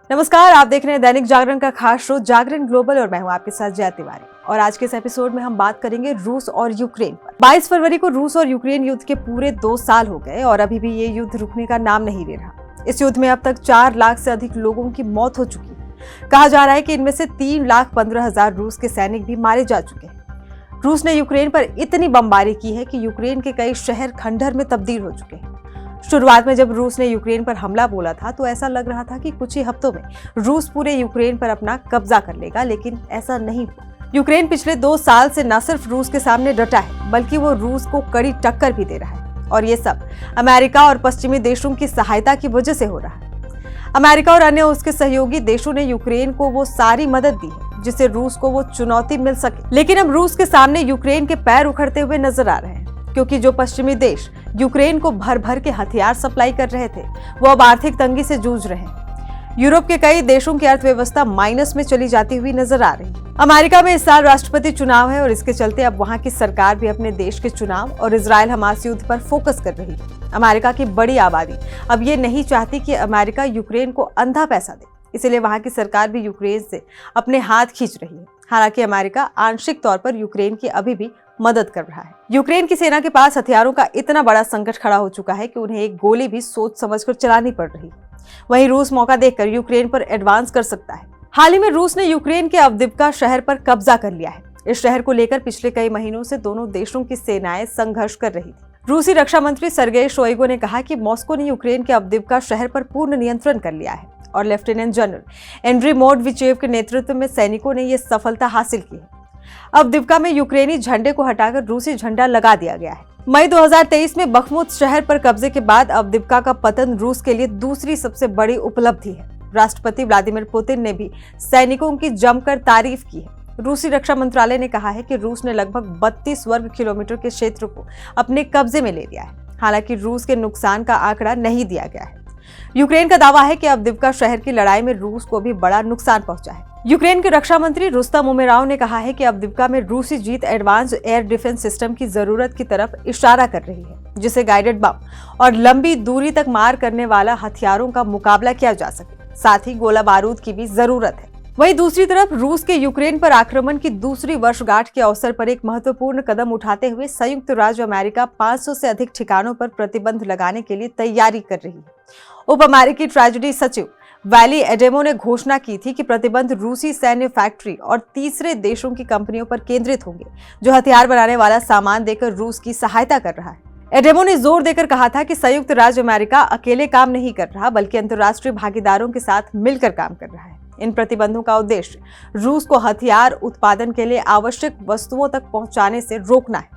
नमस्कार, आप देख रहे हैं दैनिक जागरण का खास शो जागरण ग्लोबल और मैं हूं आपके साथ जया तिवारी। और आज के इस एपिसोड में हम बात करेंगे रूस और यूक्रेन पर। 22 फरवरी को रूस और यूक्रेन युद्ध के पूरे 2 साल हो गए और अभी भी ये युद्ध रुकने का नाम नहीं ले रहा। इस युद्ध में अब तक 4 लाख से अधिक लोगों की मौत हो चुकी है। कहा जा रहा है कि इनमें से 3,15,000 रूस के सैनिक भी मारे जा चुके हैं। रूस ने यूक्रेन पर इतनी बमबारी की है कि यूक्रेन के कई शहर खंडहर में तब्दील हो चुके हैं। शुरुआत में जब रूस ने यूक्रेन पर हमला बोला था तो ऐसा लग रहा था कि कुछ ही हफ्तों में रूस पूरे यूक्रेन पर अपना कब्जा कर लेगा, लेकिन ऐसा नहीं हुआ। यूक्रेन पिछले 2 साल से न सिर्फ रूस के सामने डटा है, बल्कि वो रूस को कड़ी टक्कर भी दे रहा है। और ये सब अमेरिका और पश्चिमी देशों की सहायता की वजह से हो रहा है। अमेरिका और अन्य उसके सहयोगी देशों ने यूक्रेन को वो सारी मदद दी है जिससे रूस को वो चुनौती मिल सके। लेकिन अब रूस के सामने यूक्रेन के पैर उखड़ते हुए नजर आ रहे हैं, क्योंकि जो पश्चिमी देश यूक्रेन को भर भर के हथियार सप्लाई कर रहे थे वो अब आर्थिक तंगी से जूझ रहे हैं। यूरोप के कई देशों की अर्थव्यवस्था माइनस में चली जाती हुई नजर आ रही है। अमेरिका में इस साल राष्ट्रपति चुनाव है और इसके चलते अब वहां की सरकार भी अपने देश के चुनाव और इजराइल हमास युद्ध पर फोकस कर रही है। अमेरिका की बड़ी आबादी अब ये नहीं चाहती कि अमेरिका यूक्रेन को अंधा पैसा दे, इसीलिए वहां की सरकार भी यूक्रेन से अपने हाथ खींच रही है। हालांकि अमेरिका आंशिक तौर पर यूक्रेन की अभी भी मदद कर रहा है। यूक्रेन की सेना के पास हथियारों का इतना बड़ा संकट खड़ा हो चुका है कि उन्हें एक गोली भी सोच समझकर चलानी पड़ रही है। वहीं रूस मौका देखकर यूक्रेन पर एडवांस कर सकता है। हाल ही में रूस ने यूक्रेन के अवदिव्का शहर पर कब्जा कर लिया है। इस शहर को लेकर पिछले कई महीनों से दोनों देशों की सेनाएं संघर्ष कर रही थी। रूसी रक्षा मंत्री सर्गेई शोइगु ने कहा कि मॉस्को ने यूक्रेन के अवदिव्का शहर पर पूर्ण नियंत्रण कर लिया है और लेफ्टिनेंट जनरल एंड्री मोडविचेव के नेतृत्व में सैनिकों ने यह सफलता हासिल की है। अवदिव्का में यूक्रेनी झंडे को हटाकर रूसी झंडा लगा दिया गया है। मई 2023 में बखमुत शहर पर कब्जे के बाद अवदिव्का का पतन रूस के लिए दूसरी सबसे बड़ी उपलब्धि है। राष्ट्रपति व्लादिमीर पुतिन ने भी सैनिकों की जमकर तारीफ की है। रूसी रक्षा मंत्रालय ने कहा है कि रूस ने लगभग 32 वर्ग किलोमीटर के क्षेत्र को अपने कब्जे में ले लिया है। हालांकि रूस के नुकसान का आंकड़ा नहीं दिया गया है। यूक्रेन का दावा है कि अवदिव्का शहर की लड़ाई में रूस को भी बड़ा नुकसान पहुंचा है। यूक्रेन के रक्षा मंत्री रुस्तम उमेराव ने कहा है कि अवदिव्का में रूसी जीत एडवांस एयर डिफेंस सिस्टम की जरूरत की तरफ इशारा कर रही है, जिसे गाइडेड बम और लंबी दूरी तक मार करने वाला हथियारों का मुकाबला किया जा सके। साथ ही गोला बारूद की भी जरूरत है। वहीं दूसरी तरफ रूस के यूक्रेन पर आक्रमण की दूसरी वर्षगांठ के अवसर पर एक महत्वपूर्ण कदम उठाते हुए संयुक्त राज्य अमेरिका 500 से अधिक ठिकानों पर प्रतिबंध लगाने के लिए तैयारी कर रही है। उप अमेरिकी ट्रेजरी सचिव वैली एडेमो ने घोषणा की थी कि प्रतिबंध रूसी सैन्य फैक्ट्री और तीसरे देशों की कंपनियों पर केंद्रित होंगे जो हथियार बनाने वाला सामान देकर रूस की सहायता कर रहा है। एडेमो ने जोर देकर कहा था कि संयुक्त राज्य अमेरिका अकेले काम नहीं कर रहा, बल्कि अंतर्राष्ट्रीय भागीदारों के साथ मिलकर काम कर रहा है। इन प्रतिबंधों का उद्देश्य रूस को हथियार उत्पादन के लिए आवश्यक वस्तुओं तक पहुंचाने से रोकना है।